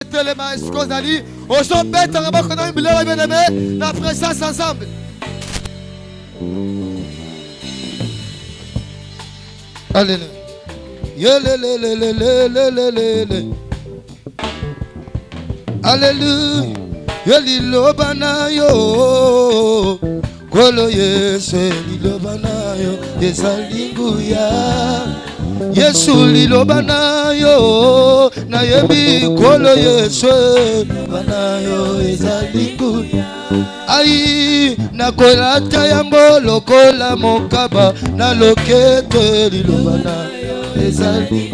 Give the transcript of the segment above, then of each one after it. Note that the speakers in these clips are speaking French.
les maestros d'Ali, au son bête, on va connaître une bien aimé, la présence ensemble. Alléluia. Alléluia. Yelilobana yo. Kolo Yesu lilobana yo. Yesalinguya. Yesu lilobana yo. Na yebi kolo Yesu lilobana yo. Yesalinguya. Ai na kolata yango lokola mokaba na lokete lilobana ezali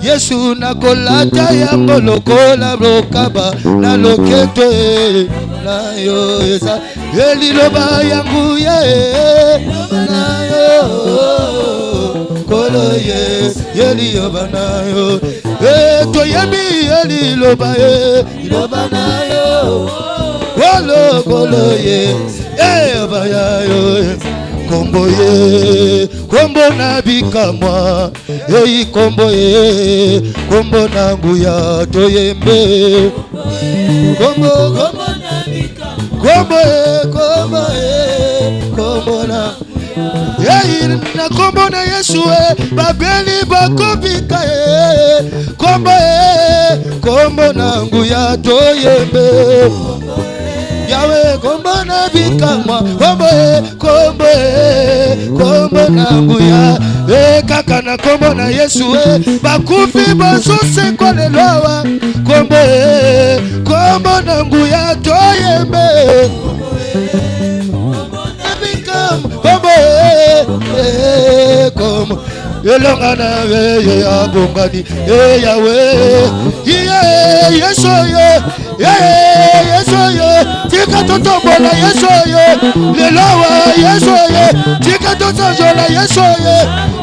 Yesu na kolata yango lokola mokaba na lokete na yo ezali liloba yangu ye na yo kolo ye liloba na yo toyebi liloba ye liloba na yo Kolo kolo ye, baya yo, kombo ye, kombo na bikamwa, kombo ye, kombo na nguya toyembe, kombo na bikamwa, kombo na na kombo na Yesu babeli bakobika kombo na nguya toyembe. Yahweh, kombo na bikamwa, kombo na nguya, kaka na kombo na Yesu, bakufi basose kwa leloa, kombo na nguya toyembe, kombo elonga na ye abongani Yahweh Yesu Yesu tika totombola Yesu lelowa Yesu tika totombola Yesu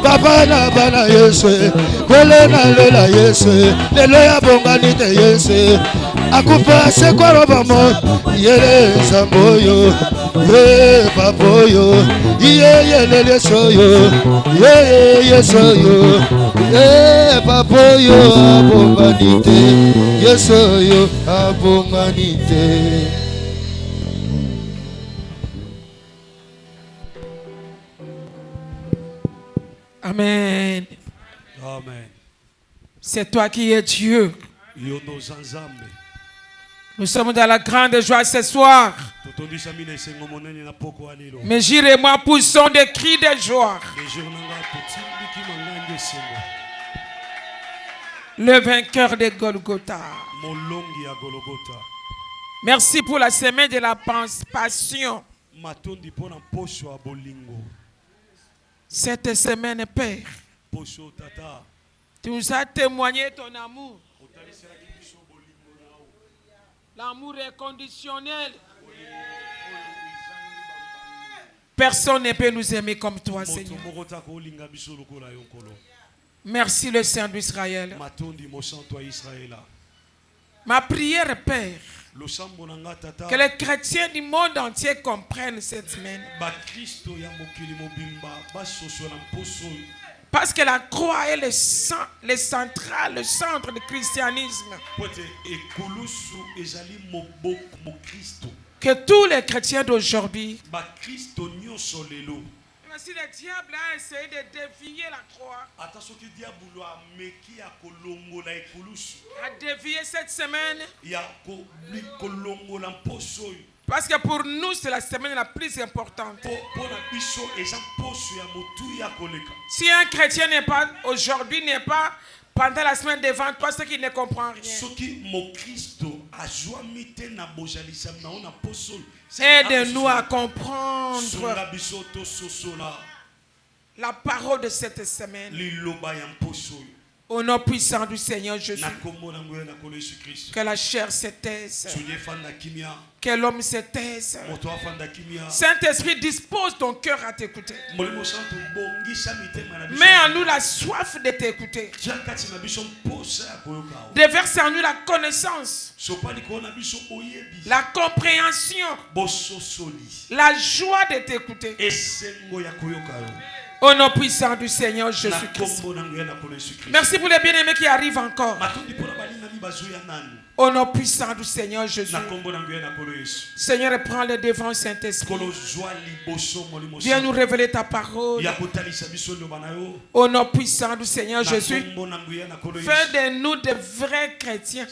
papa na bana Yesu kwele na lela Yesu lelo ya bongani te Yesu akupa se kwa robamo yele samboyo papoyo lele soyo yesoyo papoyo abonganite yesoyo abonganite. Amen. Amen. C'est toi qui es Dieu. Nous sommes dans la grande joie ce soir. Mais Jire et moi poussons des cris de joie. Le vainqueur de Golgotha. Merci pour la semaine de la passion. Cette semaine, Père, tu nous as témoigné ton amour. L'amour est conditionnel. Personne ne peut nous aimer comme toi, Seigneur. Merci le Saint d'Israël. Ma prière, Père, que les chrétiens du monde entier comprennent cette semaine. Parce que la croix est le central, le centre du christianisme. Que tous les chrétiens d'aujourd'hui, si le diable a essayé de dévier la croix, a dévié cette semaine, parce que pour nous c'est la semaine la plus importante. Si un chrétien n'est pas aujourd'hui, n'est pas pendant la semaine devant toi, c'est qu'il ne comprend rien. Aide-nous à comprendre la parole de cette semaine. Au nom puissant du Seigneur Jésus. Que la chair se taise. Que l'homme se taise. Saint-Esprit, dispose ton cœur à t'écouter. Mets en nous la soif de t'écouter. Déverse en nous la connaissance, la compréhension, la joie de t'écouter. Au nom puissant du Seigneur Jésus-Christ. Merci pour les bien-aimés qui arrivent encore. Au nom puissant du Seigneur Jésus. Seigneur, prends le devant, Saint-Esprit. Viens nous révéler ta parole. Au nom puissant du Seigneur Jésus. Fais de nous de vrais chrétiens.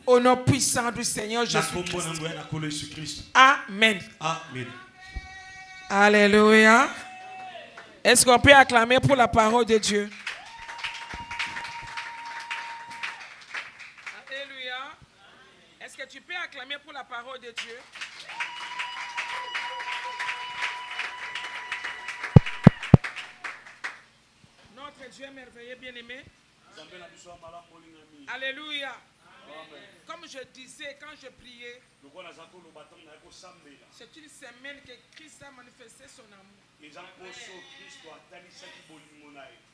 Au nom puissant du Seigneur Jésus-Christ. Amen. Amen. Alléluia. Est-ce qu'on peut acclamer pour la parole de Dieu? Alléluia. Est-ce que tu peux acclamer pour la parole de Dieu? Notre Dieu merveilleux, bien-aimé. Alléluia. Comme je disais quand je priais, c'est une semaine que Christ a manifesté son amour.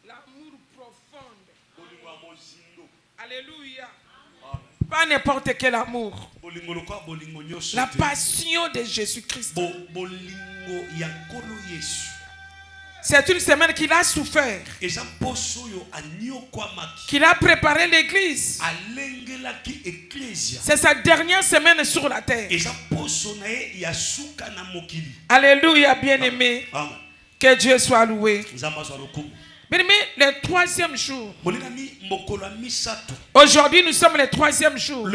L'amour profond. Alléluia. Pas n'importe quel amour. La passion de Jésus-Christ. C'est une semaine qu'il a souffert. Qu'il a préparé l'église. C'est sa dernière semaine sur la terre. Alléluia, bien-aimé. Que Dieu soit loué. Bien-aimé, le troisième jour. Aujourd'hui, nous sommes le troisième jour.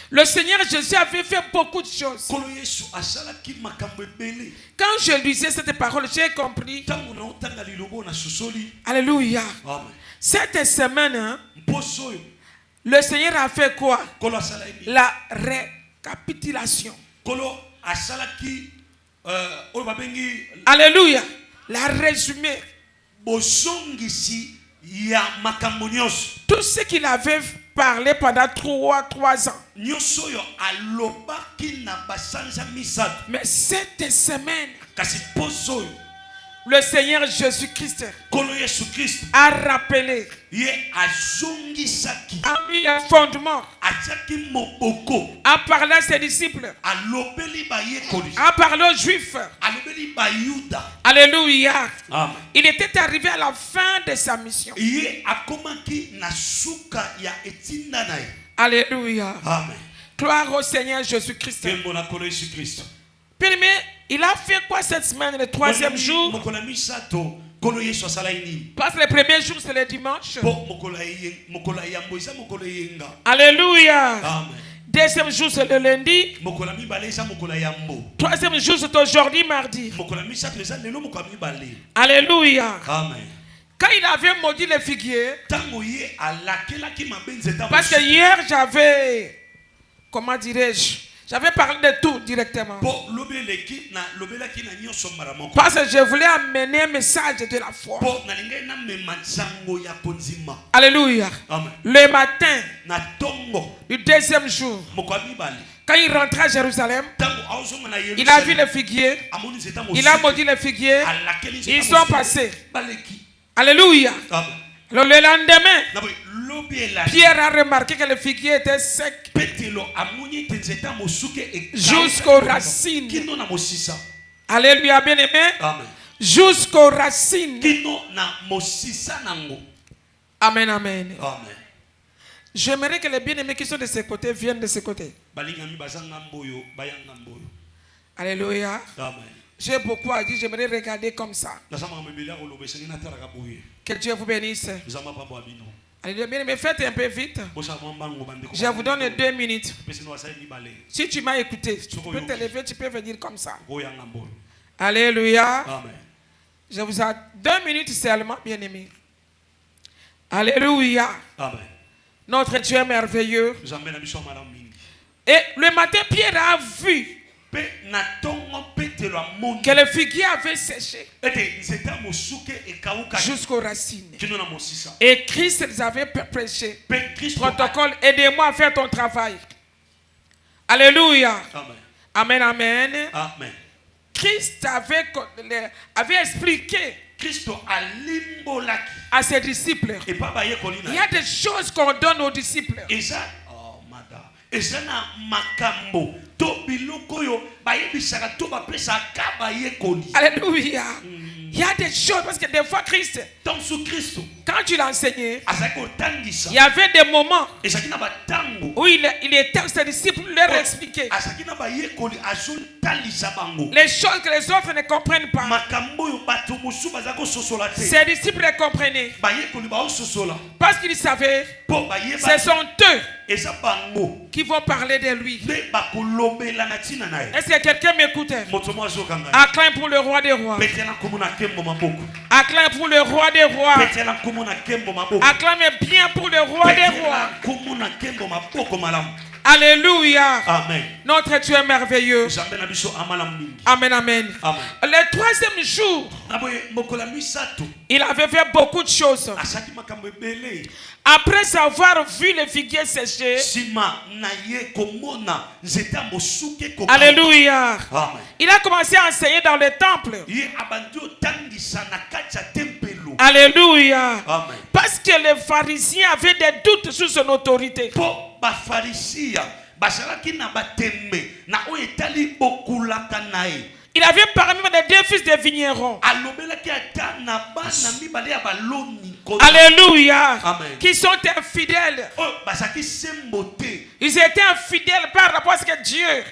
Le Seigneur Jésus avait fait beaucoup de choses. Quand je lisais cette parole, j'ai compris. Alléluia. Cette semaine, le Seigneur a fait quoi? La récapitulation. Alléluia. La résumé. Tout ce qu'il avait parlé pendant 3 ans. Mais cette semaine, le Seigneur Jésus-Christ a rappelé, a mis un fondement, a parlé à ses disciples, a parlé aux Juifs. Alléluia. Amen. Il était arrivé à la fin de sa mission. Alléluia. Amen. Gloire au Seigneur Jésus-Christ. Bien-aimé, il a fait quoi cette semaine, le troisième jour? Parce que le premier jour, c'est le dimanche. Alléluia. Amen. Deuxième jour, c'est le lundi. Troisième jour, c'est aujourd'hui, mardi. Alléluia. Amen. Quand il avait maudit le figuier, parce que hier, j'avais, comment dirais-je, j'avais parlé de tout directement. Parce que je voulais amener un message de la foi. Alléluia. Amen. Le matin, du deuxième jour, quand il rentrait à Jérusalem, il a vu le figuier. Il a maudit le figuier. Ils sont passés. Alléluia. Amen. Le lendemain, Pierre a remarqué que le figuier était sec jusqu'aux racines. Alléluia, bien-aimé. Jusqu'aux racines. Amen, amen. J'aimerais que les bien-aimés qui sont de ce côté viennent de ce côté. Alléluia. J'ai beaucoup à dire, j'aimerais regarder comme ça. Que Dieu vous bénisse. Alléluia, bien, mais faites un peu vite. Je vous donne 2 minutes. Si tu m'as écouté, tu peux te lever, tu peux venir comme ça. Alléluia. Je vous ai 2 minutes seulement, bien aimé. Alléluia. Notre Dieu est merveilleux. Et le matin, Pierre a vu que le figuier avait séché jusqu'aux racines. Et Christ les avait prêché. Protocole, aidez-moi à faire ton travail. Alléluia. Amen, amen. Christ avait expliqué à ses disciples. Il y a des choses qu'on donne aux disciples. ezana makambo to biloko yo bayebisaka to bapesa akaba yekoli. Alléluia. Il y a des choses parce que des fois Christ, quand tu l'as enseigné, il y avait des moments où il était avec ses disciples leur expliquer les choses que les autres ne comprennent pas. Ses disciples les comprenaient parce qu'ils savaient ce sont eux qui vont parler de lui. Est-ce que quelqu'un m'écoute? Acclame pour le roi des rois. Acclame pour le roi des rois. Acclame bien pour le roi des rois. Alléluia. Amen. Notre Dieu est merveilleux. Amen, amen. Le troisième jour, il avait fait beaucoup de choses. Après avoir vu les figuiers sécher, alléluia, il a commencé à enseigner dans le temple. Alléluia. Amen. Parce que les pharisiens avaient des doutes sur son autorité. Il avait parmi des deux fils de vignerons. Alléluia. Amen. Qui sont infidèles. Ils étaient infidèles par rapport à ce que Dieu,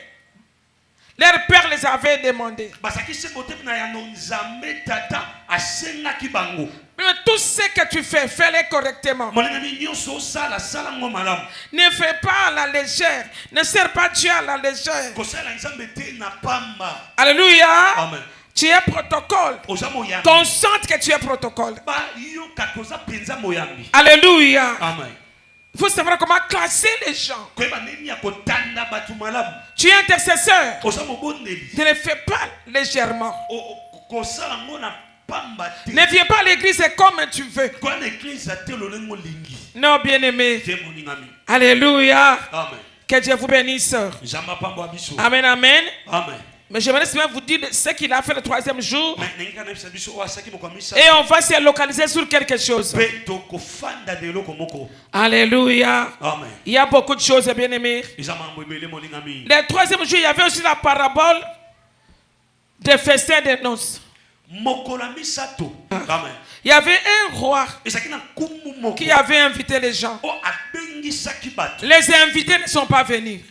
leur père, les avait demandé. Mais tout ce que tu fais, fais-le correctement. Ne fais pas à la légère. Ne sers pas Dieu à la légère. Alléluia. Amen. Tu es protocole. Consente que tu es protocole. Alléluia. Amen. Il faut savoir comment classer les gens. Tu es intercesseur. Ne le fais pas légèrement. Ne viens pas à l'église comme tu veux. Non, bien-aimé. Alléluia. Amen. Que Dieu vous bénisse. Amen, amen. Amen. Mais j'aimerais seulement vous dire ce qu'il a fait le troisième jour. Et on va se localiser sur quelque chose. Alléluia. Amen. Il y a beaucoup de choses, bien aimés. Le troisième jour, il y avait aussi la parabole des festins des noces. Amen. Il y avait un roi qui avait invité les gens. Les invités ne sont pas venus.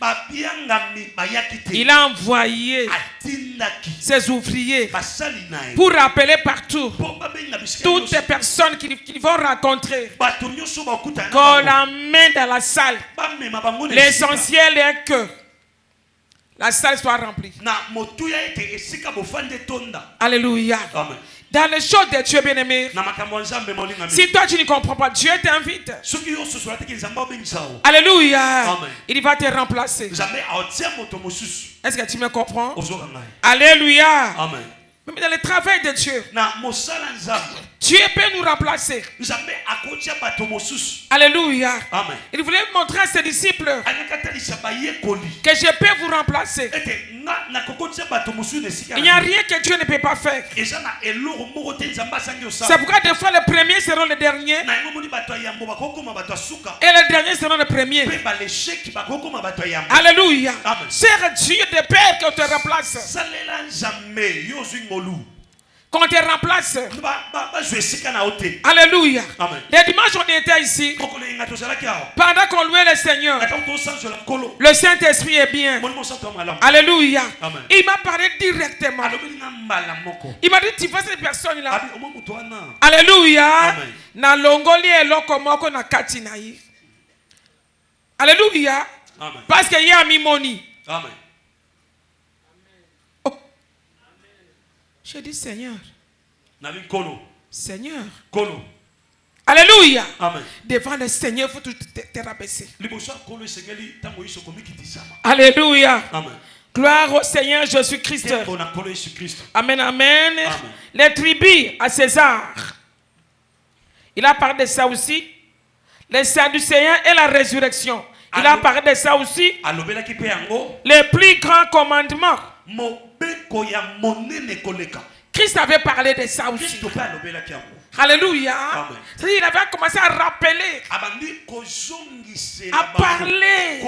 Il a envoyé ses ouvriers pour rappeler partout toutes les personnes qu'ils vont rencontrer, qu'on l'emmène dans la salle. L'essentiel est que la salle soit remplie. Alléluia. Amen. Dans les choses de Dieu, bien-aimé, si toi tu ne comprends pas, Dieu t'invite. Alléluia. Amen. Il va te remplacer. Est-ce que tu me comprends? Alléluia. Amen. Même dans le travail de Dieu, Dieu peut nous remplacer. Alléluia. Amen. Il voulait montrer à ses disciples que je peux vous remplacer. Il n'y a rien que Dieu ne peut pas faire. C'est pourquoi des fois les premiers seront les derniers et les derniers seront les premiers. Alléluia. C'est Dieu de Père qui te remplace. Qu'on te remplace. Alléluia. Amen. Les dimanches on était ici. Pendant qu'on louait le Seigneur, le Saint-Esprit est bien. Alléluia. Amen. Il m'a parlé directement. Il m'a dit tu vois cette personne là. Alléluia. Na longoli eloko moko na kati na yi. Alléluia. Amen. Parce qu'il y a mimoni. Amen. J'ai dit Seigneur. Seigneur. Alléluia. Amen. Devant le Seigneur, il faut te rabaisser. Alléluia. Amen. Gloire au Seigneur Jésus-Christ. Amen, amen. Amen. Les tribus à César. Il a parlé de ça aussi. Les Sadducéens et la résurrection. Il a parlé de ça aussi. Les plus grands commandements. Christ avait parlé de ça aussi. Alléluia. C'est-à-dire, il avait commencé à rappeler, à parler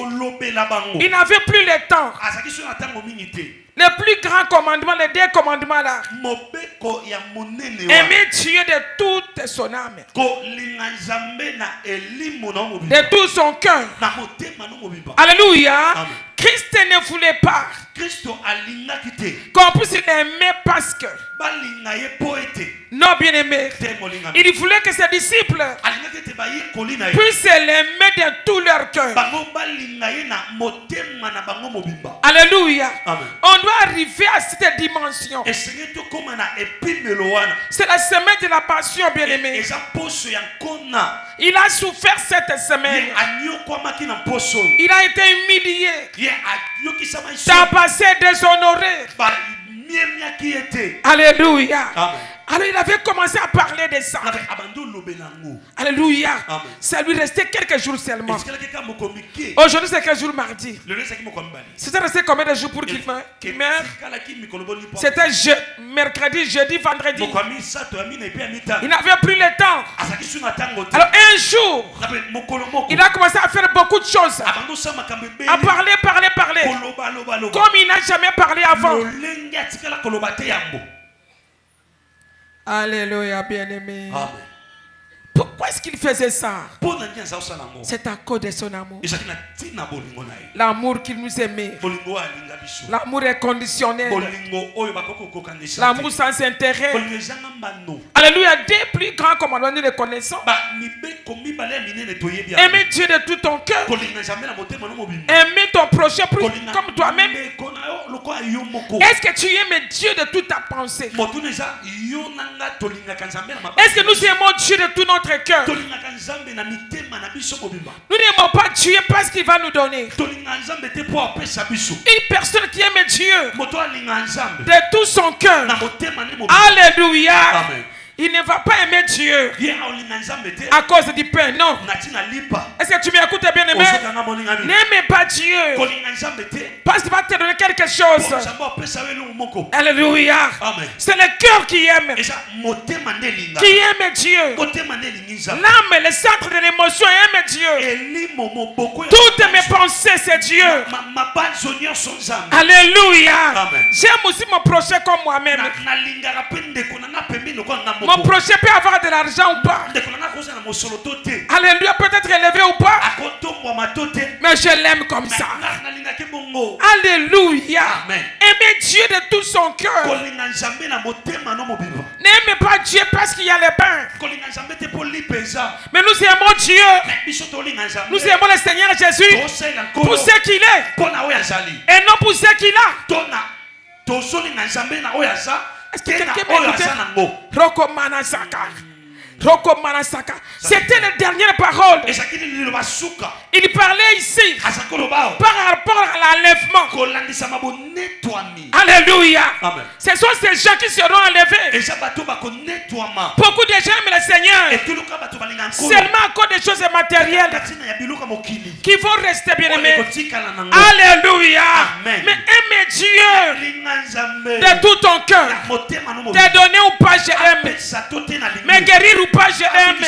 Il n'avait plus le temps. Le plus grand commandement, les 2 commandements là. Aimer Dieu de toute son âme. De tout son cœur. Alléluia. Amen. Christ ne voulait pas qu'on puisse l'aimer parce que. Non, bien aimé. Il voulait que ses disciples puissent l'aimer de tout leur cœur. Alléluia. Amen. On doit arriver à cette dimension. C'est la semaine de la passion, bien aimé. Il a souffert cette semaine. Il a été humilié. Tabassé, déshonoré. Alléluia. Amen. Alors il avait commencé à parler de ça. Alléluia. Amen. Ça lui restait quelques jours seulement. Aujourd'hui c'est quel jour? Mardi. C'était resté combien de jours pour qu'il meure? C'était mercredi, jeudi, vendredi. Il n'avait plus le temps. Alors un jour, il a commencé à faire beaucoup de choses. À parler. Comme il n'a jamais parlé avant. Alléluia, bien-aimé. Pourquoi est-ce qu'il faisait ça? C'est à cause de son amour. L'amour qu'il nous aimait. L'amour est conditionnel. L'amour sans intérêt. Alléluia. 2 plus grands commandements, nous les connaissons. Aimer Dieu de tout ton cœur. Aimer ton prochain comme toi-même. Est-ce que tu aimes Dieu de toute ta pensée? Est-ce que nous aimons Dieu de tout notre cœur? Nous n'aimons pas Dieu parce qu'il va nous donner. Une personne qui aime Dieu de tout son cœur. Alléluia. Amen. Il ne va pas aimer Dieu à cause du pain, non. Est-ce que tu m'écoutes bien, aimé? N'aimez pas Dieu parce qu'il va te donner quelque chose. Alléluia. C'est le cœur qui aime. Qui aime Dieu. L'âme, le centre de l'émotion aime Dieu. Toutes mes pensées, c'est Dieu. Alléluia. J'aime aussi mon prochain comme moi-même. Mon projet peut avoir de l'argent ou pas. Alléluia, peut-être élevé ou pas. Mais je l'aime comme ça. Alléluia. Aimez Dieu de tout son cœur. N'aimez pas Dieu parce qu'il y a le pain. Mais nous aimons Dieu. Nous aimons le Seigneur Jésus pour ce qu'il est. Et non pour ce qu'il a. Est-ce que quelqu'un peut écouter? Roko Manasaka. C'était la dernière parole. Il parlait ici par rapport à l'enlèvement. Alléluia. Ce sont ces gens qui seront enlevés. Beaucoup de gens aiment le Seigneur seulement à cause des choses matérielles qui vont rester bien aimés. Alléluia. Mais aimez Dieu de tout ton cœur. Te donner ou pas, je l'aime. Mais guérir ou pas, je l'aime.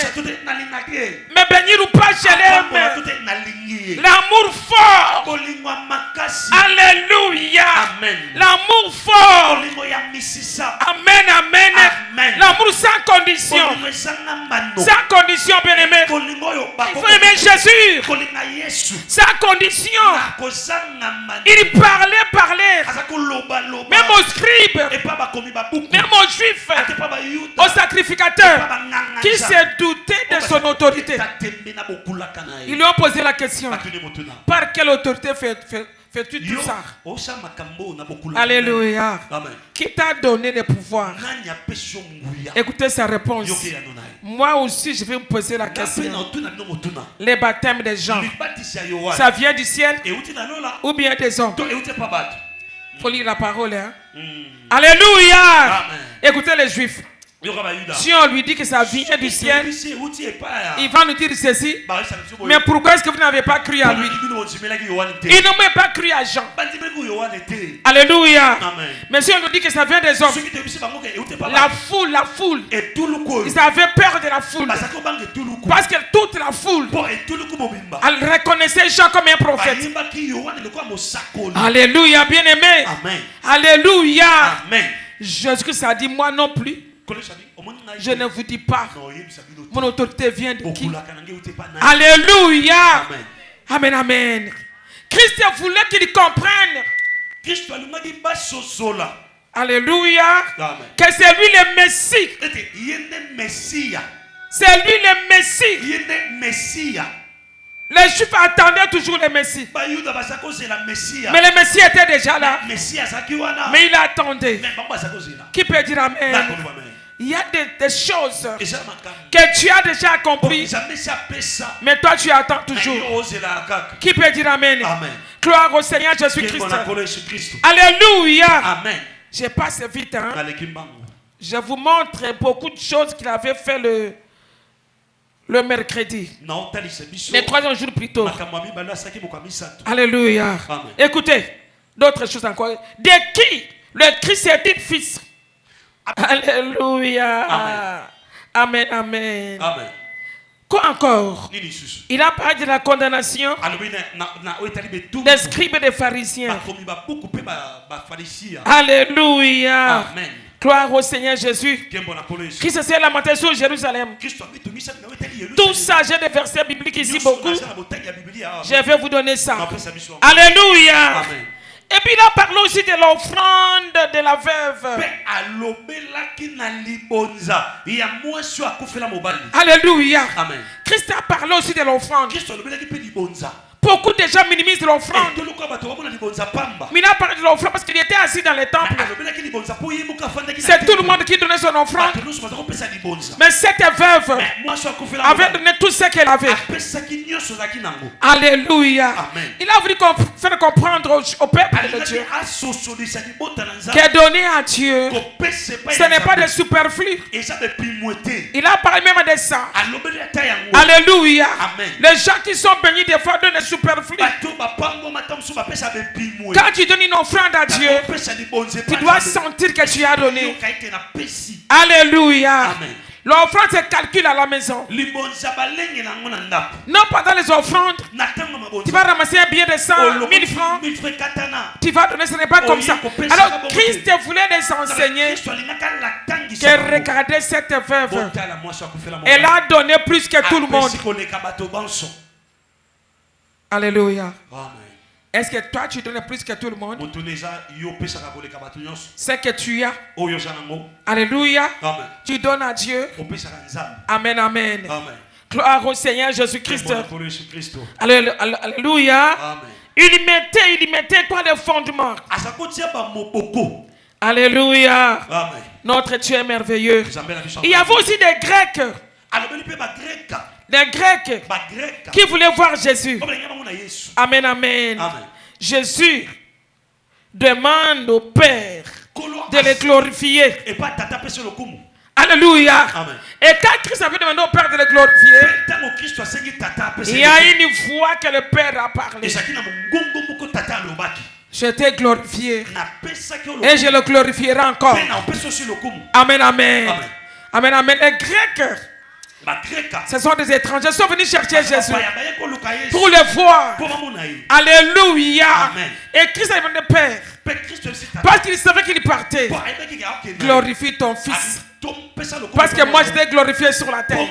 Mais bénir ou pas, je l'aime. L'amour fort. Alléluia. L'amour fort. Amen, amen. L'amour sans condition. Sans condition, bien aimé. Il faut aimer Jésus. Sans condition. Il parlait. Même aux scribes. Même aux juifs. Aux sacrificateurs. Qui s'est douté de son autorité. Ils lui ont posé la question. Par quelle autorité fais-tu tout ça? Alléluia. Qui t'a donné le pouvoir? Écoutez sa réponse. Moi aussi, je vais vous poser la question. Les baptêmes des gens, ça vient du ciel ou bien des hommes? Il faut lire la parole. Hein? Alléluia. Écoutez les Juifs. Si on lui dit que ça vient du ciel, il va nous dire ceci. Mais pourquoi est-ce que vous n'avez pas cru à lui? Ils n'ont même pas cru à Jean. Alléluia. Mais si on nous dit que ça vient des hommes, La foule. Ils avaient peur de la foule. Parce que toute la foule, elle reconnaissait Jean comme un prophète. Alléluia, bien-aimé. Alléluia. Jésus-Christ a dit, moi non plus. Je ne vous dis pas. Mon autorité vient de qui? Alléluia. Amen, amen. Christ voulait qu'ils comprennent. Alléluia. Que c'est lui le Messie. C'est lui le Messie. Les Juifs attendaient toujours le Messie. Mais le Messie était déjà là. Mais il attendait. Qui peut dire amen? Il y a des choses que tu as déjà accomplies. Mais toi tu attends toujours. Qui peut dire amen? Gloire au Seigneur Jésus-Christ. Alléluia. Amen. Je passe vite. Hein? Je vous montre beaucoup de choses qu'il avait fait le mercredi. Le troisième jour plus tôt. Alléluia. Amen. Écoutez, d'autres choses encore. De qui le Christ est fils? Alléluia. Amen. Amen. Amen. Quoi encore? Il a parlé de la condamnation des scribes et des pharisiens. Alléluia. Amen. Gloire au Seigneur Jésus. Christ s'est lamenté sur Jérusalem. Tout ça, j'ai des versets bibliques ici beaucoup. Je vais vous donner ça. Alléluia. Amen. Et puis il a parlé aussi de l'offrande de la veuve. Alléluia. Amen. Christ a parlé aussi de l'offrande. Beaucoup de gens minimisent l'offrande. Mais il a parlé de l'offrande parce qu'il était assis dans le temple. C'est tout le monde qui donnait son offrande. Mais cette veuve avait donné tout ce qu'elle avait. Alléluia. Amen. Il a voulu faire comprendre au peuple de Dieu que donner à Dieu, ce n'est pas de superflu. Il a parlé même de ça. Alléluia. Amen. Les gens qui sont bénis des fois donnent superflu. Quand tu donnes une offrande à Dieu, tu dois sentir que tu as donné. Alléluia. L'offrande se calcule à la maison. Non, pendant les offrandes, tu vas ramasser un billet de 100, 1000 francs. Tu vas donner, ce n'est pas comme ça. Alors, Christ voulait les enseigner que regardez cette veuve. Elle a donné plus que tout le monde. Alléluia. Est-ce que toi tu donnes plus que tout le monde? C'est que tu as. Alléluia. Amen. Tu donnes à Dieu. Amen, amen. Amen. Gloire au Seigneur Jésus-Christ. Alléluia. Amen. Il mettait quoi le fondement? Alléluia. Amen. Notre Dieu est merveilleux. Il y avait aussi des Grecs. Des Grecs qui voulaient voir Jésus. Amen, amen. Amen. Jésus demande au Père de le glorifier. Alléluia. Amen. Et quand Christ avait demandé au Père de le glorifier, il y a une fois que le Père a parlé. Je t'ai glorifié et je le glorifierai encore. Amen, amen. Amen, amen. Les Grecs, ce sont des étrangers, ils sont venus chercher Jésus pour le voir. Alléluia. Amen. Et Christ a demandé Père, parce qu'il savait qu'il partait, glorifie ton Fils. Parce que moi je t'ai glorifié sur la terre.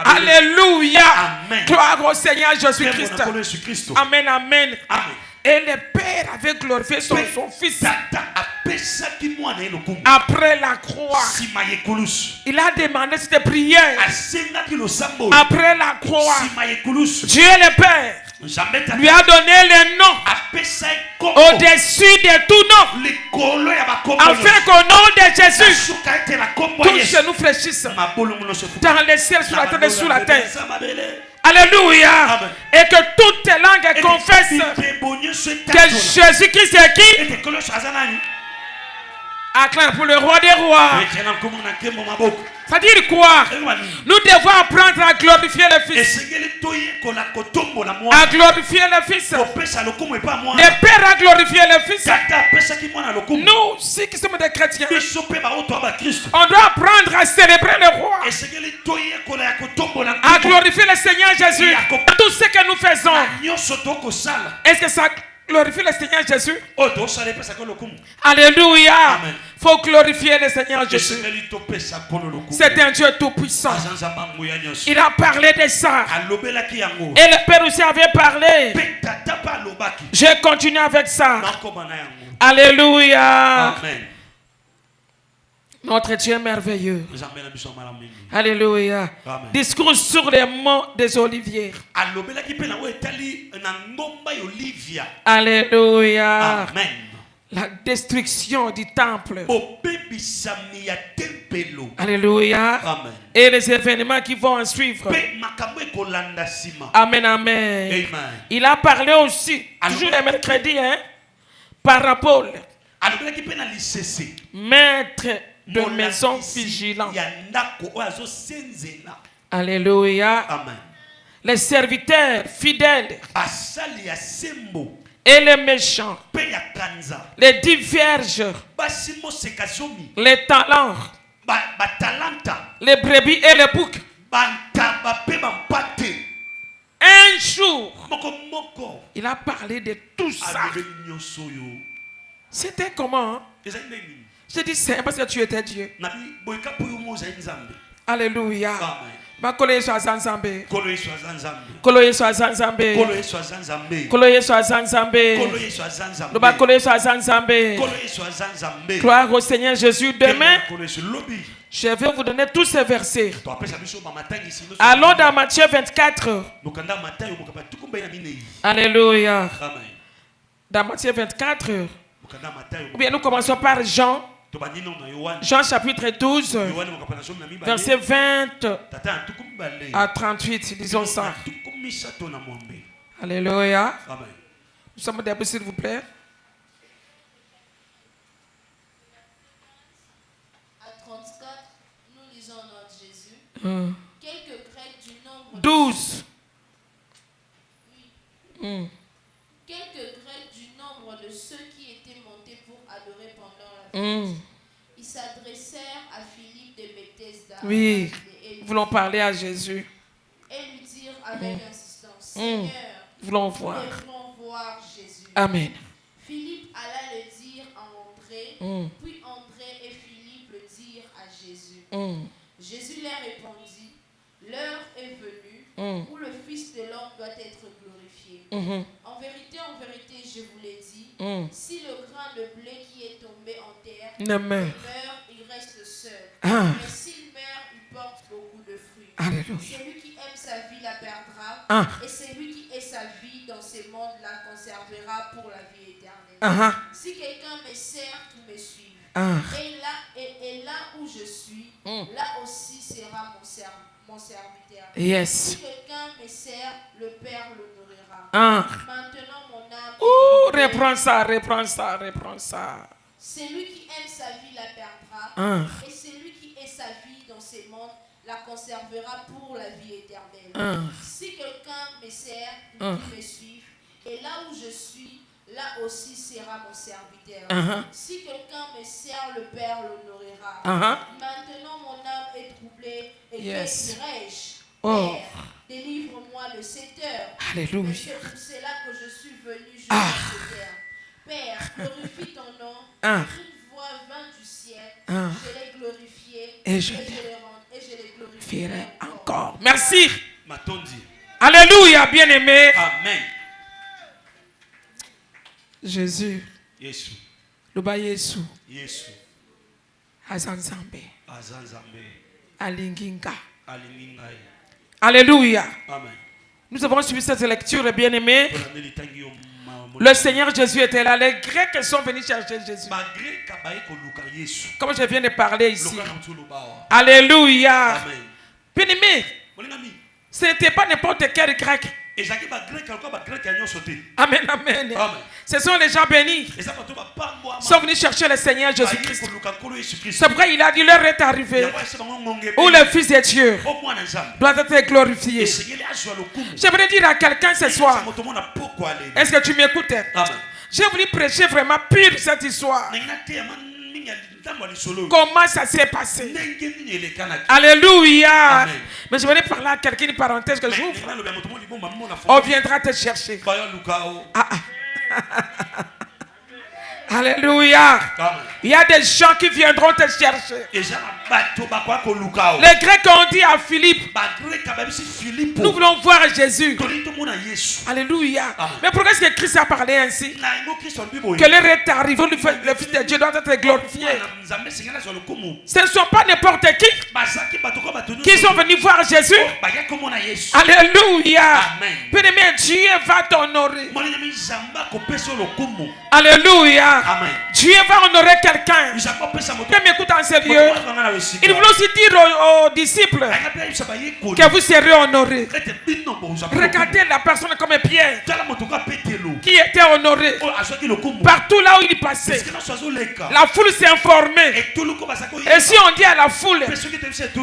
Alléluia. Gloire au Seigneur Jésus-Christ. Amen, amen. Et le Père avait glorifié son Fils. Après la croix, il a demandé cette prière. Après la croix, Dieu le Père lui a donné le nom au-dessus de tout nom, afin qu'au nom de Jésus, tous genoux fléchissent dans le ciel, sur la terre et sous la terre. Alléluia. Amen. Et que toutes les langues confessent que Jésus-Christ est qui? Acclame pour le roi des rois. Ça veut dire quoi? Nous devons apprendre à glorifier le Fils. À glorifier le Fils. Le Père a glorifié le Fils. Nous, ceux qui sommes des chrétiens, on doit apprendre à célébrer le Roi. À glorifier le Seigneur Jésus. Tout ce que nous faisons. Est-ce que ça glorifie le Seigneur Jésus? Alléluia. Il faut glorifier le Seigneur Jésus. C'est un Dieu tout-puissant. Il a parlé de ça. Et le Père aussi avait parlé. Je continue avec ça. Alléluia. Amen. Notre Dieu est merveilleux. Alléluia. Amen. Discours sur les monts des Oliviers. Alléluia. Amen. La destruction du temple. Alléluia. Amen. Et les événements qui vont en suivre. Amen, amen. Amen. Il a parlé aussi, toujours le mercredi, parabole. Maître de maison vigilant. Alléluia. Amen. Les serviteurs fidèles et les méchants, les 10 vierges, les talents, les brebis et les boucs. Un jour, il a parlé de tout ça. C'était comment? Je dis c'est parce que tu étais Dieu. Alléluia. Kolo Yesu azanzambe. Kolo Yesu azanzambe. Gloire au Seigneur Jésus. Demain, je vais vous donner tous ces versets. Allons dans Matthieu 24. Alléluia. Dans Matthieu 24. Ou bien nous commençons par Jean. Jean chapitre 12, verset 20 à 38, disons ça. Alléluia. Nous sommes debout, s'il vous plaît. À 34, nous lisons notre Jésus. Quelques Grecs du nombre 12. Oui. Quelques Grecs du nombre de ceux qui étaient montés pour adorer pendant la fête. Ils s'adressèrent à Philippe de Bethesda. Oui, nous voulons parler à Jésus. Et lui dirent avec insistance, Seigneur, voulons voir. Nous voulons voir Jésus. Amen. Philippe alla le dire à André, puis André et Philippe le dirent à Jésus. Jésus leur répondit, l'heure est venue où le Fils de l'homme doit être glorifié. En vérité, je vous l'ai dit, si le grain de blé qui est tombé en terre meurt, il reste seul. Mais s'il meurt, il porte beaucoup de fruits. Alléluia. Celui qui aime sa vie la perdra, et celui qui est sa vie dans ce monde la conservera pour la vie éternelle. Si quelqu'un me sert, qu'il me suive. Et là où je suis, là aussi sera mon serviteur. Yes. Si quelqu'un me sert, le Père l'honorera. Maintenant mon âme. Reprends ça. Celui qui aime sa vie la perdra, et celui qui est sa vie dans ce monde la conservera pour la vie éternelle. Si quelqu'un me sert, qu'il me suive, et là où je suis, là aussi sera mon serviteur. Si quelqu'un me sert, le Père l'honorera. Maintenant mon âme est troublée, et que dirai-je? Père, délivre-moi de cette heure. Alléluia. C'est pour cela que je suis venu jusqu'à cette heure. Père, glorifie ton nom. Une voix vint du ciel. Je l'ai glorifié et je l'ai glorifierai encore. Merci. Alléluia, bien-aimé. Amen. Jésus. Yesu. Loba Yesu. Yesu. Azanzambe. Azanzambe. Alinginga. Alingingai. Alléluia. Amen. Nous avons suivi cette lecture, bien-aimé. Le Seigneur Jésus était là. Les Grecs sont venus chercher Jésus. Comme je viens de parler ici. Alléluia. Bien-aimé, ce n'était pas n'importe quel Grec. Amen, amen. Ce sont les gens bénis. Ils sont venus chercher le Seigneur Jésus-Christ. C'est vrai, il a dit l'heure est arrivée où le Fils de Dieu doit être glorifié. J'aimerais dire à quelqu'un ce soir, est-ce que tu m'écoutes? J'ai voulu prêcher vraiment pur cette histoire. Comment ça s'est passé? Alléluia. Amen. Mais je voulais parler à quelqu'un, une parenthèse que j'ouvre. On viendra te chercher. Alléluia. Il y a des gens qui viendront te chercher. Les Grecs ont dit à Philippe, nous voulons voir Jésus. Alléluia. Mais pourquoi est-ce que Christ a parlé ainsi? Que l'heure est arrivée, le Fils de Dieu doit être glorifié. Ce ne sont pas n'importe qui sont venus voir Jésus. Alléluia. Bien-aimé, Dieu va t'honorer. Alléluia. Amen. Dieu va honorer quelqu'un. Qui m'écoute en ce lieu. Il voulait aussi dire aux disciples que vous serez honorés. Regardez la personne comme Pierre qui était honoré. Partout là où il passait, la foule s'est informée. Et si on dit à la foule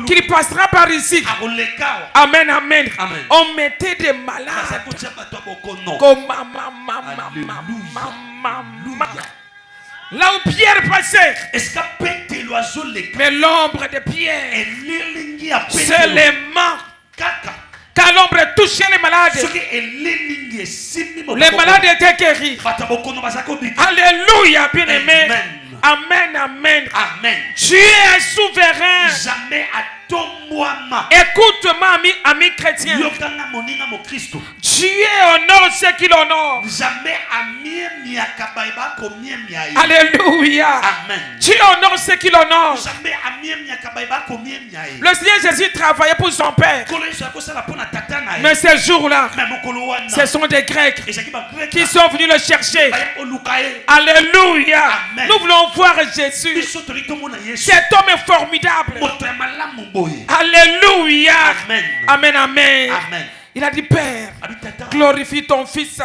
qu'il passera par ici, amen, amen, on mettait des malades comme là où Pierre passait, mais l'ombre de Pierre seulement, car l'ombre touchait les malades, les malades étaient guéris. Alléluia, bien-aimé. Amen, amen, amen. Tu es souverain. Écoute-moi, ami chrétien. Dieu honore ceux qui l'honorent. Alléluia. Dieu honore ceux qui l'honorent. Le Seigneur Jésus travaillait pour son Père. Mais ces jours-là, ce sont des Grecs qui sont venus le chercher. Alléluia. Nous voulons voir Jésus. Cet homme est formidable. Alléluia. Amen. Amen, amen. Amen. Il a dit, Père, glorifie ton fils.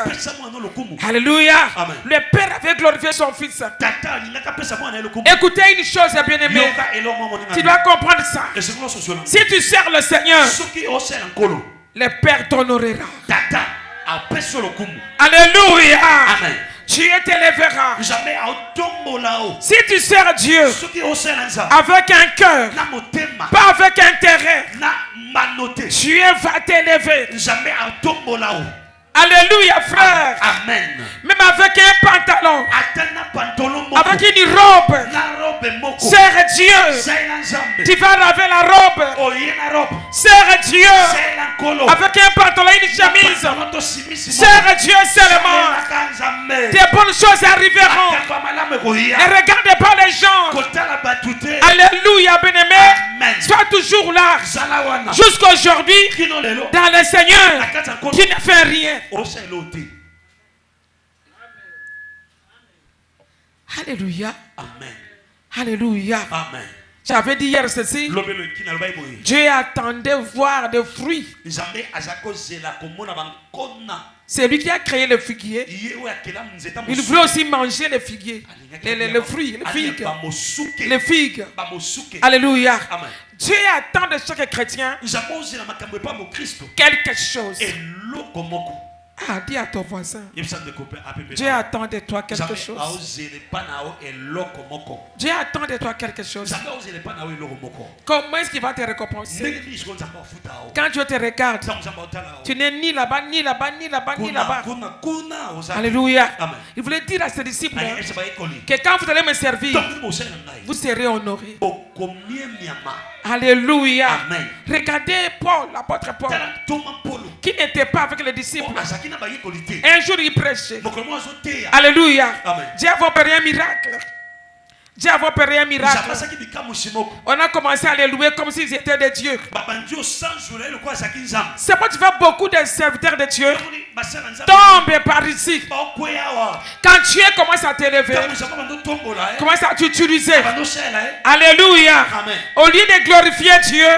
Alléluia. Amen. Le Père avait glorifié son fils. Écoutez une chose, bien-aimé. Tu dois comprendre ça. Si tu sers le Seigneur, le Père t'honorera. Alléluia. Amen. Dieu t'élèvera. Si tu sers Dieu avec un cœur, pas avec intérêt, Dieu va t'élever. Alléluia, frère. Amen. Même avec un pantalon, avec une robe, sers Dieu. Tu vas laver la robe. Sers Dieu avec un pantalon et une chemise. Sers Dieu seulement. Des bonnes choses arriveront. Ne regarde pas les gens. Alléluia, bien-aimé. Sois toujours là. Jusqu'aujourd'hui, dans le Seigneur, qui ne fait rien. Alléluia. Amen. Alléluia. Amen. J'avais dit hier ceci. Dieu attendait voir des fruits. C'est lui qui a créé le figuier. Il voulait aussi manger les figuiers. Les fruits, les figues. Les figues. Alléluia. Amen. Dieu attend de chaque chrétien quelque chose. Ah, dis à ton voisin. Dieu attend de toi quelque chose. Dieu attend de toi quelque chose. Comment est-ce qu'il va te récompenser? Quand Dieu te regarde, tu n'es ni là-bas, ni là-bas, ni là-bas, ni là-bas. Alléluia. Il voulait dire à ses disciples que quand vous allez me servir, vous serez honorés. Alléluia. Amen. Regardez Paul, l'apôtre Paul, qui n'était pas avec les disciples. Un jour il prêchait. Alléluia. Dieu a opéré un miracle. Dieu a opéré un miracle. On a commencé à les louer comme s'ils étaient des dieux. C'est pourquoi tu vois beaucoup de serviteurs de Dieu tombent par ici. Quand Dieu commence à t'élever, commence à t'utiliser. Alléluia. Au lieu de glorifier Dieu,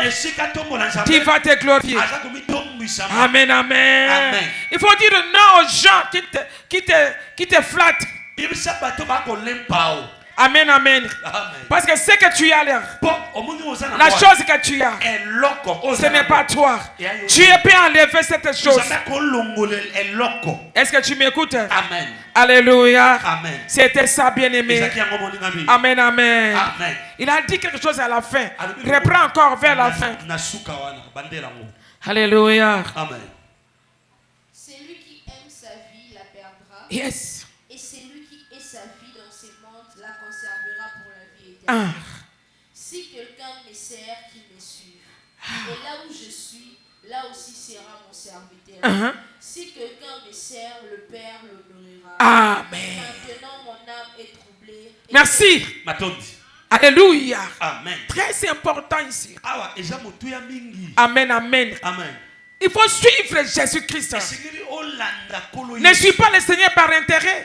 tu vas te glorifier. Amen, amen. Amen. Il faut dire non aux gens qui te flattent. Amen, amen. Parce que ce que tu as l'air, la chose que tu as, ce n'est pas toi. Tu peux enlever cette chose. Est-ce que tu m'écoutes? Amen. Alléluia. Amen. C'était ça, bien-aimé. Amen, amen. Amen. Il a dit quelque chose à la fin. Reprends encore vers la fin. Alléluia. Amen. Celui qui aime sa vie la perdra. Yes. Et celui qui est sa vie dans ces mondes la conservera pour la vie éternelle. Si quelqu'un me sert, qu'il me suive. Et là où je suis, là aussi sera mon serviteur. Si quelqu'un me sert, le Père l'honorera. Amen. Maintenant, mon âme est troublée. Merci. Alléluia. Amen. Très important ici. Amen, amen. Amen. Il faut suivre Jésus-Christ. Ne suis pas le Seigneur par intérêt.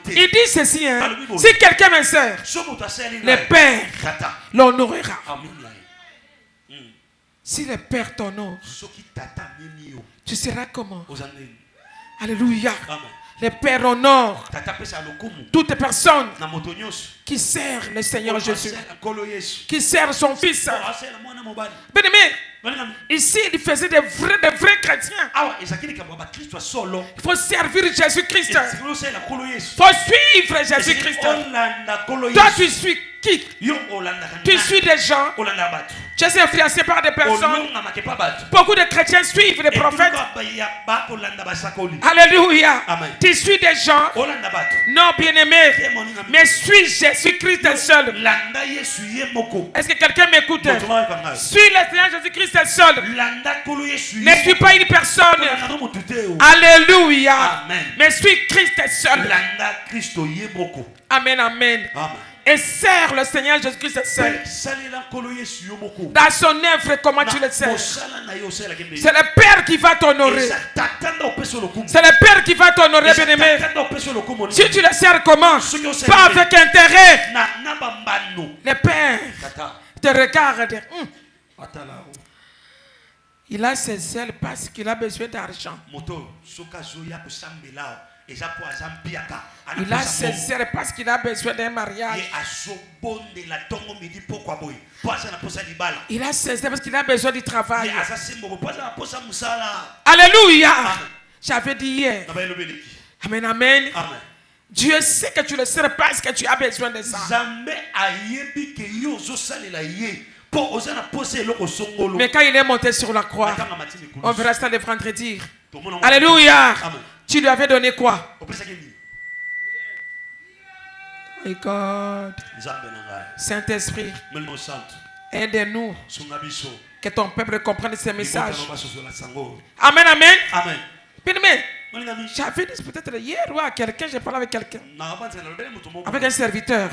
Il dit ceci, hein? Si quelqu'un me sert, le Père l'honorera. Si le Père t'honore, tu seras comment? Alléluia. Le Père honore toute personne qui sert le Seigneur Jésus, qui sert son Fils. Bien-aimé, ici il faisait des vrais chrétiens. Il faut servir Jésus-Christ. Il faut suivre Jésus-Christ. Toi tu suis qui? Tu suis des gens. Tu es influencé par des personnes. Beaucoup de chrétiens suivent les prophètes. Alléluia. Tu suis des gens. Non, bien-aimé. Mais suis Jésus-Christ seul. Est-ce que quelqu'un m'écoute? Suis le Seigneur Jésus-Christ seul. Ne suis pas une personne. Alléluia. Mais suis Christ seul. Amen, amen. Et sers le Seigneur Jésus-Christ seul. Dans son œuvre, comment tu le sers? C'est le Père qui va t'honorer. C'est le Père qui va t'honorer, bien-aimé. Si tu le sers comment? Pas avec intérêt. Le Père te regarde. Il a ses ailes parce qu'il a besoin d'argent. Il a ses ailes parce qu'il a besoin d'un mariage. Il a ses ailes parce qu'il a besoin du travail. Alléluia. J'avais dit hier. Amen, amen. Dieu sait que tu le sers parce que tu as besoin de ça. Mais quand il est monté sur la croix, on verra ça le vendredi. Alléluia. Tu lui avais donné quoi? My God. Saint-Esprit, aide-nous que ton peuple comprenne ces messages. Amen, amen. Amen. J'avais dit peut-être hier ou à quelqu'un, j'ai parlé avec quelqu'un, avec un serviteur.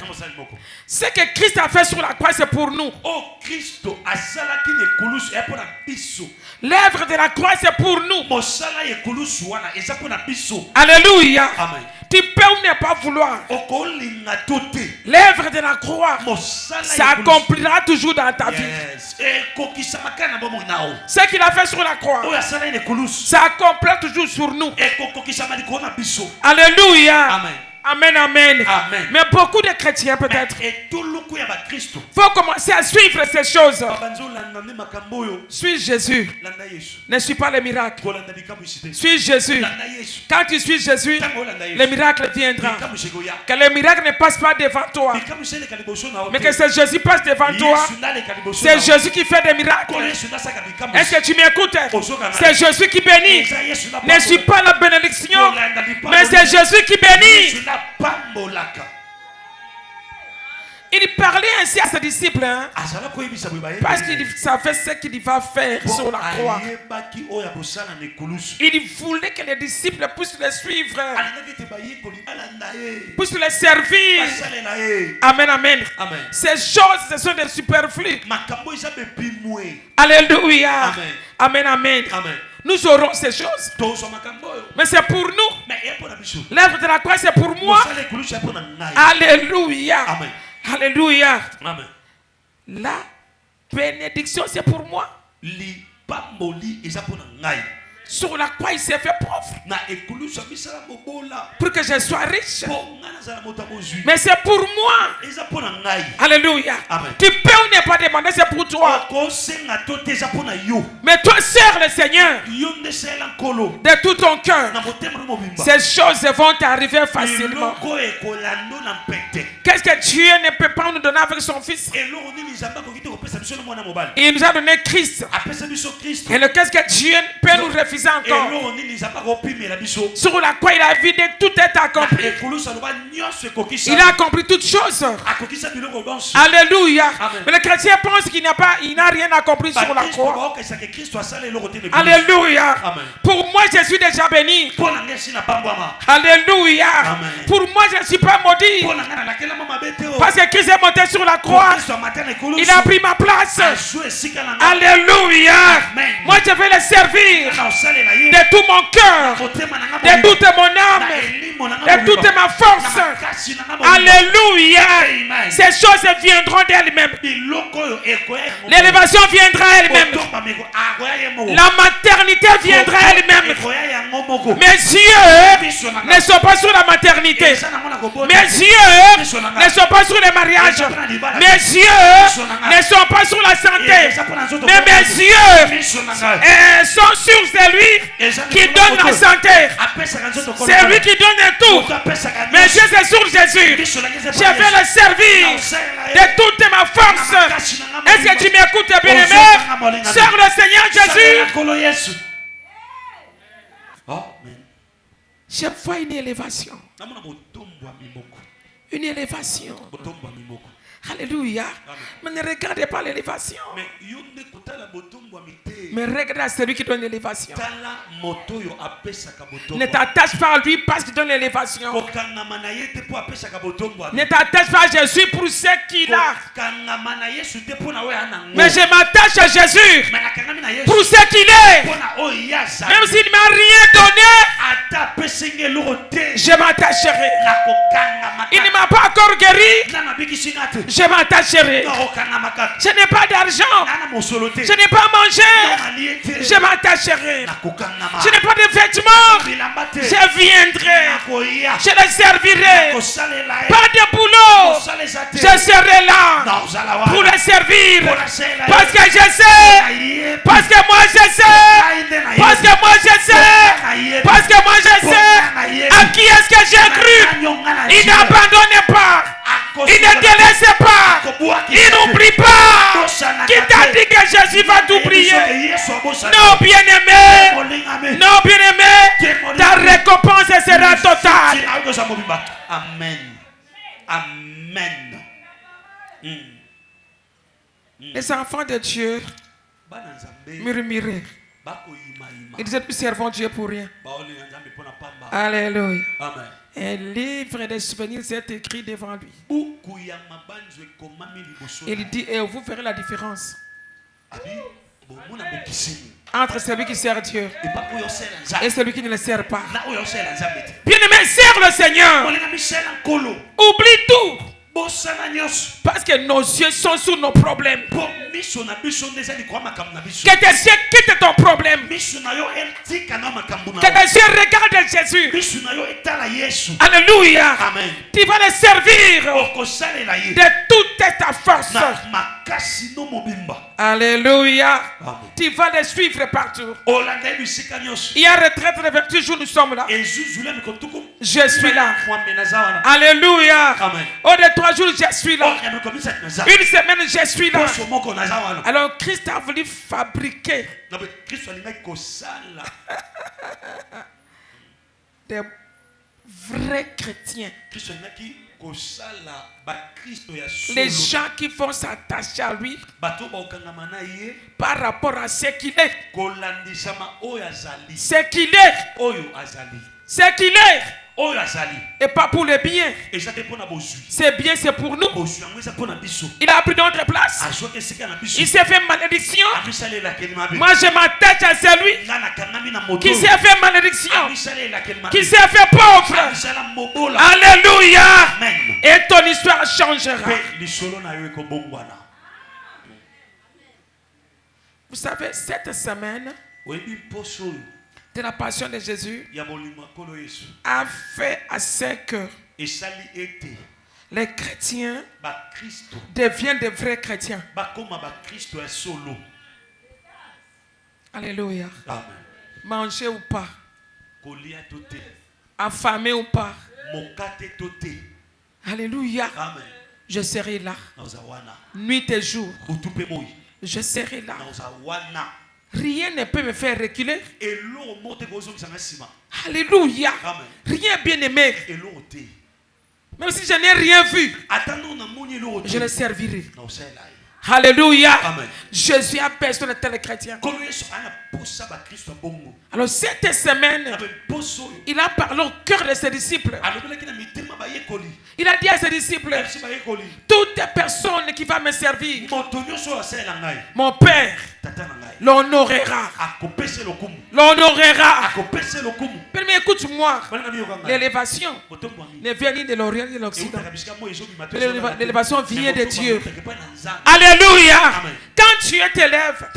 Ce que Christ a fait sur la croix, c'est pour nous. L'œuvre de la croix, c'est pour nous. Alléluia. Amen. Tu peux ne pas vouloir. L'œuvre de la croix, ça accomplira toujours dans ta vie. Ce qu'il a fait sur la croix, ça accomplira toujours sur nous. Alléluia. Amen. Amen, amen. Amen. Mais beaucoup de chrétiens peut-être faut commencer à suivre ces choses. Suis Jésus. Ne suis pas les miracles. Suis Jésus. Quand tu suis Jésus, les miracles viendront. Que les miracles ne passent pas devant toi, mais que c'est Jésus passe devant toi. C'est Jésus qui fait des miracles. Est-ce que tu m'écoutes? C'est Jésus qui bénit. Ne suis pas la bénédiction, mais c'est Jésus qui bénit. Il parlait ainsi à ses disciples, hein, parce qu'il savait ce qu'il va faire sur la croix. Il voulait que les disciples puissent le suivre, puissent le servir. Amen, amen. Ces choses, ce sont des superflus. Alléluia. Amen, amen. Nous aurons ces choses. Mais c'est pour nous. L'œuvre de la croix, c'est pour moi. Alléluia. Amen. Alléluia. Amen. La bénédiction, c'est pour moi. sur la croix il s'est fait pauvre pour que je sois riche. Mais c'est pour moi. Alléluia. Tu peux ou ne pas demander, c'est pour toi. Mais toi sers le Seigneur de tout ton cœur. Ces choses vont t'arriver facilement. Qu'est-ce que Dieu ne peut pas nous donner avec son Fils? Il nous a donné Christ. Et qu'est-ce que Dieu peut nous refuser encore? Sur la croix il a vu que tout est accompli. Il a accompli toutes choses. Alléluia. Mais le chrétien pense qu'il n'a rien accompli sur la croix. Alléluia. Pour moi je suis déjà béni. Alléluia. Pour moi je ne suis pas maudit. Parce que Christ est monté sur la croix. Il a pris ma place. Alléluia. Moi je vais le servir de tout mon cœur, de toute mon âme, de toute ma force. Alléluia. Ces choses viendront d'elles-mêmes. L'élévation viendra elle-même. La maternité viendra elle-même. Mes yeux ne sont pas sur la maternité. Mes yeux ne sont pas sur les mariages. Mes yeux ne sont pas sur la santé. Mais mes yeux sont sur celui qui donne la santé. C'est lui qui donne tout. Mes yeux sont sur Jésus. Je vais le servir de toute ma force. Est-ce que tu m'écoutes, bien-aimé? Sers le Seigneur Jésus. Je vois une élévation. Une élévation. Alléluia. Mais ne regardez pas l'élévation. Mais regarde celui qui donne l'élévation. Ne t'attache pas à lui parce qu'il donne l'élévation. Ne t'attache pas à Jésus pour ce qu'il a. Mais je m'attache à Jésus pour ce qu'il est. Même s'il ne m'a rien donné, je m'attacherai. Il ne m'a pas encore guéri, je m'attacherai. Je n'ai pas d'argent, je n'ai pas mangé, je m'attacherai. Je n'ai pas de vêtements, je viendrai, je le servirai. Pas de boulot, je serai là pour le servir. Parce que je sais, parce que moi je sais, parce que moi je sais, parce que moi je sais à qui est-ce que j'ai cru. Il n'abandonne pas, il ne te laisse pas, il n'oublie pas. Qui t'a dit que Jésus va t'oublier? Non, bien-aimé, non, bien-aimé, ta récompense sera totale. Amen. Amen. Les enfants de Dieu murmuraient. Ils disaient, nous servons Dieu pour rien. Alléluia. Amen. Un livre de souvenirs est écrit devant lui. Il dit, et vous verrez la différence entre celui qui sert Dieu et celui qui ne le sert pas. Bien-aimé, sers le Seigneur. Oublie tout. Parce que nos yeux sont sur nos problèmes. Que tes yeux quittent ton problème. Que tes yeux regardent Jésus. Alléluia. Amen. Tu vas le servir de toute ta force. Alléluia. Amen. Tu vas le suivre partout. Il y a retraite de 28 jours, nous sommes là. Je suis là. Alléluia. Amen. Au de 3 jours, je suis là. Une semaine, je suis là. Alors Christ a voulu fabriquer des vrais chrétiens. Les gens qui vont s'attacher à lui par rapport à ce qu'il est. Ce qu'il est. Ce qu'il est. Et pas pour le bien. C'est bien, c'est pour nous. Il a pris notre place. Il s'est fait malédiction. Moi je m'attache à celui qui s'est fait malédiction, qui s'est fait pauvre. Alléluia. Et ton histoire changera. Vous savez, cette semaine de la passion de Jésus a fait à 5 heures. Les chrétiens deviennent de vrais chrétiens. Alléluia. Manger ou pas, affamé ou pas, alléluia. Je serai là. Nuit et jour. Je serai là. Rien ne peut me faire reculer. Alléluia. Rien, bien aimé. Même si je n'ai rien vu, je le servirai. Alléluia. Jésus a besoin de tels chrétiens. Alors cette semaine, il a parlé au cœur de ses disciples. Il a dit à ses disciples, toute personne qui va me servir, mon Père l'honorera. L'honorera. Mais écoute-moi, l'élévation ne vient ni de l'Orient ni de l'Occident. L'élévation vient de Dieu. Alléluia. Quand tu t'élèves,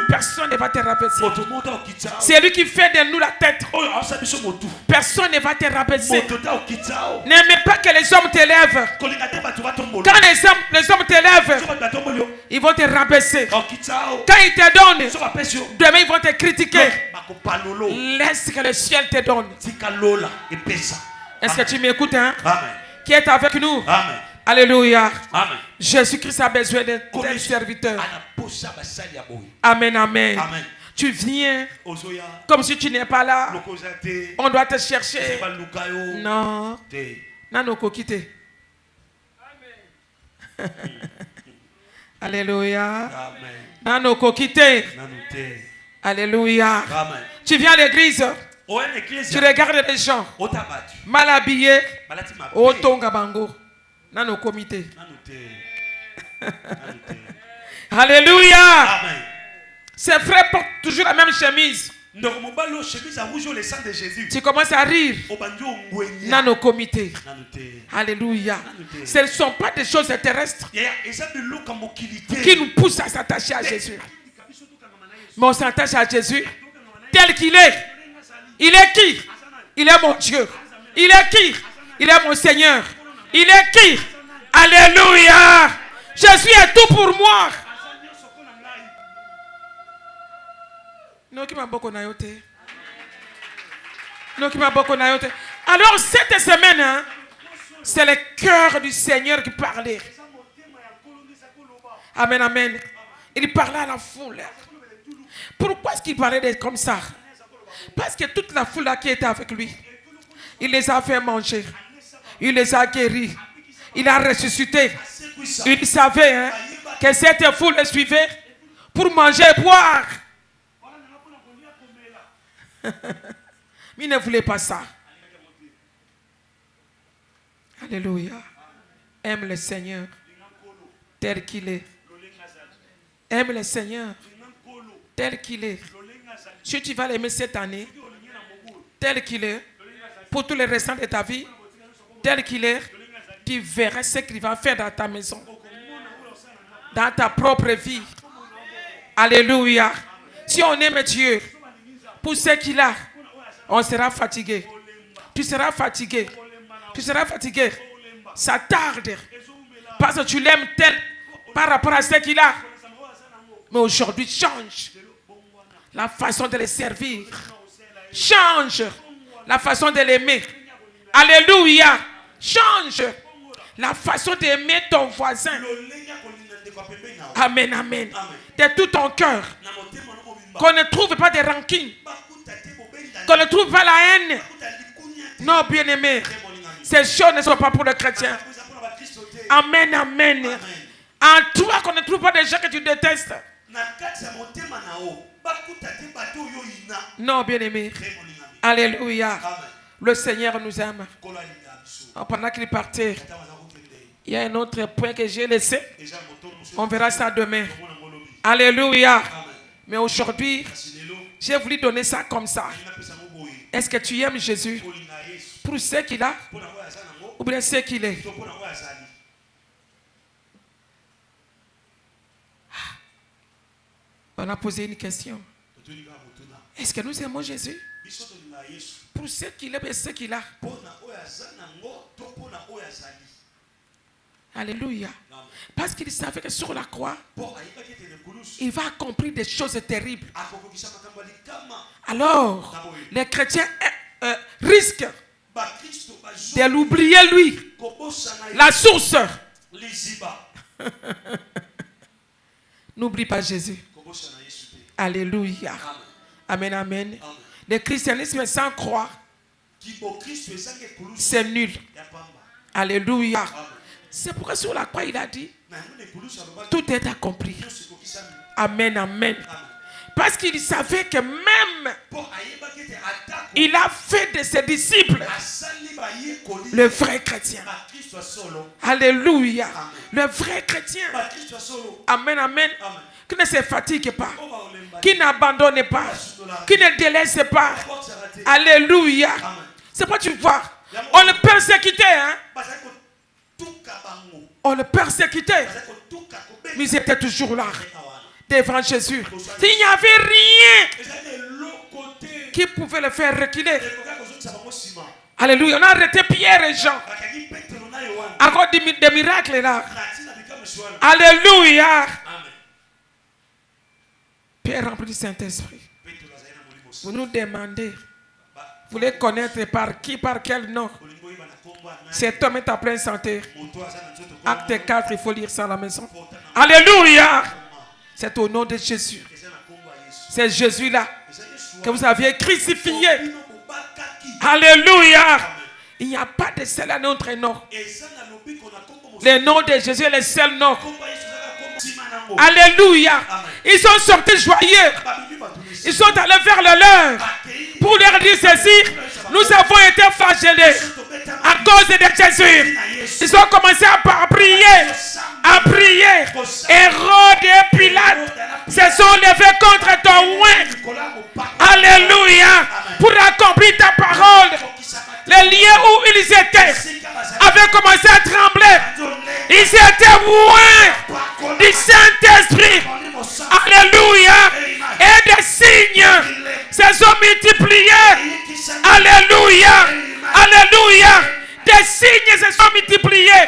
personne ne va te rabaisser. C'est lui qui fait de nous la tête. Personne ne va te rabaisser. N'aimez pas que les hommes t'élèvent. Quand les hommes t'élèvent, ils vont te rabaisser. Quand ils te donnent, demain ils vont te critiquer. Laisse que le ciel te donne. Est-ce que tu m'écoutes, hein? Qui est avec nous? Amen. Alléluia. Amen. Jésus-Christ a besoin de tes serviteurs. Amen, amen. Amen. Tu viens comme si tu n'es pas là. On doit te chercher. Non. Nano kokite. Alléluia. Nano kokite. Alléluia. Tu viens à l'église. Tu regardes les gens mal habillés. Au tonga bango. Nano comité. Alléluia. Ses frères portent toujours la même chemise. Tu commences à rire. Dans nos comités. Alléluia. Ce ne sont pas des choses terrestres qui nous poussent à s'attacher à Jésus. Mais on s'attache à Jésus tel qu'il est. Il est qui? Il est mon Dieu. Il est qui? Il est mon Seigneur. Il est qui? Alléluia. Jésus est tout pour moi. Alors cette semaine, hein, c'est le cœur du Seigneur qui parlait. Amen, amen. Il parlait à la foule. Pourquoi est-ce qu'il parlait comme ça? Parce que toute la foule qui était avec lui, il les a fait manger. Il les a guéris. Il a ressuscité. Il savait, hein, que cette foule le suivait pour manger et boire. Mais il ne voulait pas ça. Alléluia. Aime le Seigneur tel qu'il est. Aime le Seigneur tel qu'il est. Si tu vas l'aimer cette année, tel qu'il est, pour tout le restant de ta vie, tel qu'il est, tu verras ce qu'il va faire dans ta maison, dans ta propre vie. Alléluia. Si on aime Dieu pour ce qu'il a, on sera fatigué. Tu seras fatigué. Tu seras fatigué. Ça tarde. Parce que tu l'aimes tel par rapport à ce qu'il a. Mais aujourd'hui, change la façon de le servir. Change la façon de l'aimer. Alléluia. Change la façon d'aimer ton voisin. Amen, amen. De tout ton cœur. Qu'on ne trouve pas de rancune. Qu'on ne trouve pas la haine. Non, bien aimé. Ces choses ne sont pas pour les chrétiens. Amen, amen. En toi, qu'on ne trouve pas des gens que tu détestes. Non, bien aimé. Alléluia. Le Seigneur nous aime. Pendant qu'il partait, il y a un autre point que j'ai laissé. On verra ça demain. Alléluia. Mais aujourd'hui, j'ai voulu donner ça comme ça. Est-ce que tu aimes Jésus pour ce qu'il a ou bien ce qu'il est? On a posé une question. Est-ce que nous aimons Jésus? Pour ce qu'il est et ce qu'il a. Alléluia. Parce qu'il savait que sur la croix, il va accomplir des choses terribles. Alors, les chrétiens risquent de l'oublier lui, la source. N'oublie pas Jésus. Alléluia. Amen, amen. Le christianisme sans croix, c'est nul. Alléluia. C'est pourquoi sur la croix il a dit, tout est accompli. Amen, amen. Parce qu'il savait que même il a fait de ses disciples le vrai chrétien. Alléluia. Le vrai chrétien. Amen, amen. Qui ne se fatigue pas. Qui n'abandonne pas. Qui ne délaisse pas. Alléluia. C'est pourquoi tu vois. On le persécutait. Hein? On le persécutait. Mais il était toujours là. Devant Jésus. Il n'y avait rien qui pouvait le faire reculer. Alléluia. On a arrêté Pierre et Jean. À cause des miracles là. Alléluia. Pierre rempli du Saint-Esprit. Vous nous demandez, vous voulez connaître par qui, par quel nom? Cet homme est en pleine santé. Acte 4, il faut lire ça à la maison. Alléluia. C'est au nom de Jésus. C'est Jésus-là que vous aviez crucifié. Alléluia. Il n'y a pas de seul autre nom. Le nom de Jésus est le seul nom. Alléluia. Ils sont sortis joyeux. Ils sont allés vers le leur pour leur dire ceci. Nous avons été flagellés à cause de Jésus. Ils ont commencé à prier. À prier. Hérode et Pilate se sont levés contre ton oint. Alléluia. Pour accomplir ta parole. Les lieux où ils étaient avaient commencé à trembler. Ils étaient loin du Saint-Esprit. Alléluia. Et des signes se sont multipliés. Alléluia. Alléluia. Des signes se sont multipliés.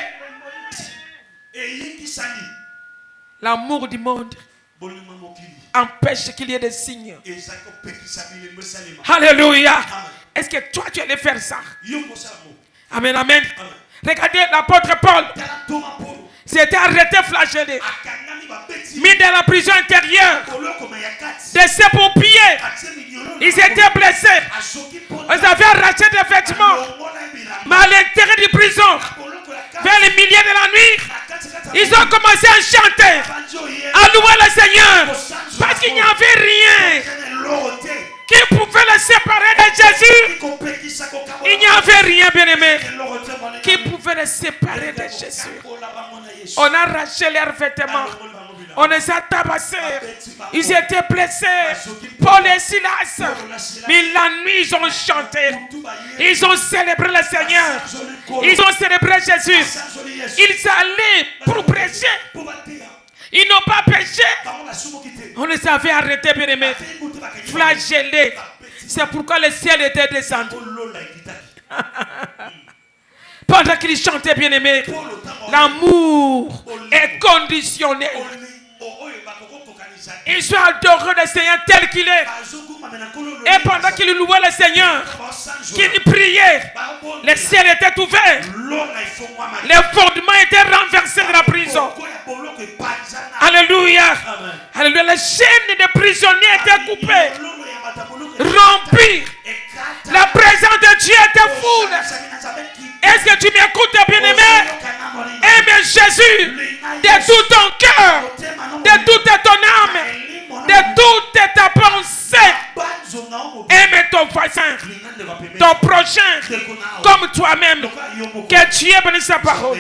L'amour du monde empêche qu'il y ait des signes. Alléluia. Est-ce que toi tu allais faire ça? Amen, amen. Regardez l'apôtre Paul. C'était arrêté, flagellé, mis dans la prison intérieure. Des sapeurs-pompiers, ils étaient blessés. Ils avaient arraché des vêtements. Mais à l'intérieur de la prison, vers les milliers de la nuit, ils ont commencé à chanter, à louer le Seigneur. Parce qu'il n'y avait rien qui pouvait le séparer de Jésus. Il n'y avait rien, bien-aimé, qui pouvait le séparer de Jésus. On a arraché leurs vêtements. On les a tabassés. Ils étaient blessés. Paul et Silas. Mais la nuit, ils ont chanté. Ils ont célébré le Seigneur. Ils ont célébré Jésus. Ils allaient pour prêcher. Ils n'ont pas péché. On les avait arrêtés, bien-aimés, flagellés. C'est pourquoi le ciel était descendu. Pendant qu'ils chantaient, bien-aimés, l'amour est conditionnel. Ils sont adorés le Seigneur tel qu'il est. Et pendant qu'ils louaient le Seigneur, qu'ils priaient, le ciel était ouvert. Les fondements étaient renversés de la prison. Alléluia. Alléluia. Les chaînes des prisonniers étaient coupées, rompues. La présence de Dieu était foule. Est-ce que tu m'écoutes, bien-aimé? Aime Jésus de tout ton cœur, de toute ton âme, de toute ta pensée. Aime ton voisin, ton prochain, comme toi-même. Que Dieu bénisse sa parole.